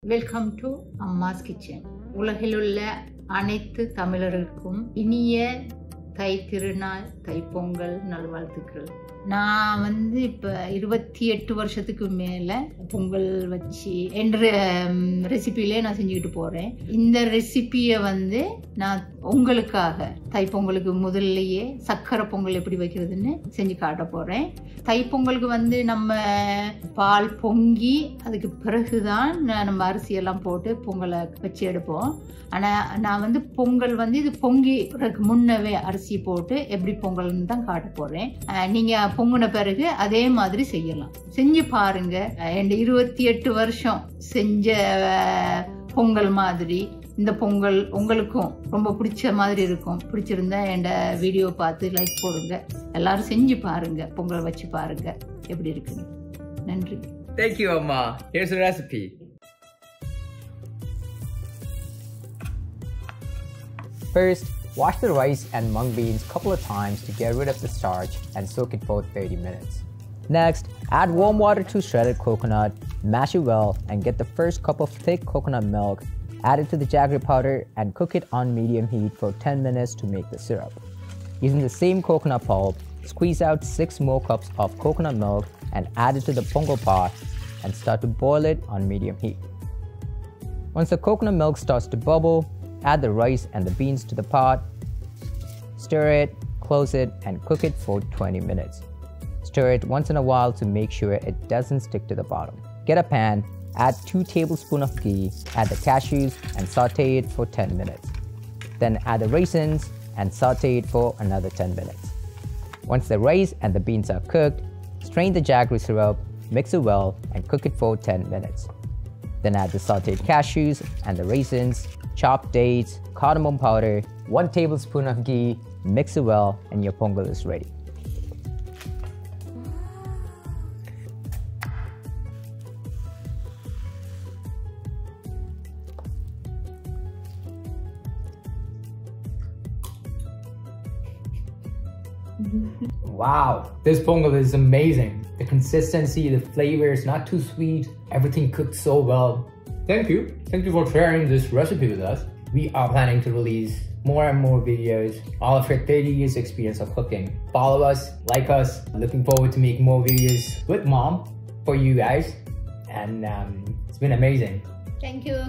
Welcome to அம்மாஸ் kitchen. உலகிலுள்ள அனைத்து தமிழர்களுக்கும் இனிய தை திருநாள், தைப்பொங்கல் நல்வாழ்த்துக்கள். நான் இப்போ 28 வருஷத்துக்கு மேலே பொங்கல் வச்சு என்ற ரெசிபியிலே நான் செஞ்சுக்கிட்டு போகிறேன். இந்த ரெசிபியை நான் உங்களுக்காக தைப்பொங்கலுக்கு முதல்லையே சக்கரை பொங்கல் எப்படி வைக்கிறதுன்னு செஞ்சு காட்ட போகிறேன். தைப்பொங்கலுக்கு நம்ம பால் பொங்கி அதுக்கு பிறகுதான் நம்ம அரிசியெல்லாம் போட்டு பொங்கலை வச்சு எடுப்போம். ஆனால் நான் பொங்கல் இது பொங்கிறதுக்கு முன்னவே அரிசி போட்டு எப்படி பொங்கல்னு தான் காட்ட போகிறேன். நீங்கள் பொங்கின பிறகு அதே மாதிரி செய்யலாம். செஞ்சு பாருங்க. என் 28 வருஷம் செஞ்ச பொங்கல் மாதிரி இந்த பொங்கல் உங்களுக்கும் ரொம்ப பிடிச்ச மாதிரி இருக்கும். பிடிச்சிருந்தா என் வீடியோ பார்த்து லைக் போடுங்க. எல்லாரும் செஞ்சு பாருங்க, பொங்கல் வச்சு பாருங்க எப்படி இருக்குன்னு. நன்றி. Thank you, Amma. Here's the recipe. First, wash the rice and mung beans a couple of times to get rid of the starch and soak it for 30 minutes. Next, add warm water to shredded coconut, mash it well, and get the first cup of thick coconut milk. Add it to the jaggery powder and cook it on medium heat for 10 minutes to make the syrup. Using the same coconut pulp, squeeze out 6 more cups of coconut milk and add it to the pongal pot and start to boil it on medium heat. Once the coconut milk starts to bubble, add the rice and the beans to the pot, stir it, close it, and cook it for 20 minutes. Stir it once in a while to make sure it doesn't stick to the bottom. Get a pan, add 2 tablespoons of ghee, add the cashews and saute it for 10 minutes. Then add the raisins and saute it for another 10 minutes. Once the rice and the beans are cooked, strain the jaggery syrup, mix it well, and cook it for 10 minutes. Then add the sauteed cashews and the raisins, chopped dates, cardamom powder, 1 tablespoon of ghee, mix it well, and your pongal is ready. Wow, this pongal is amazing. The consistency, the flavor is not too sweet. Everything cooked so well. Thank you. Thank you for sharing this recipe with us. We are planning to release more and more videos, all of our 30 years experience of cooking. Follow us, like us. Looking forward to make more videos with Mom for you guys. And it's been amazing. Thank you.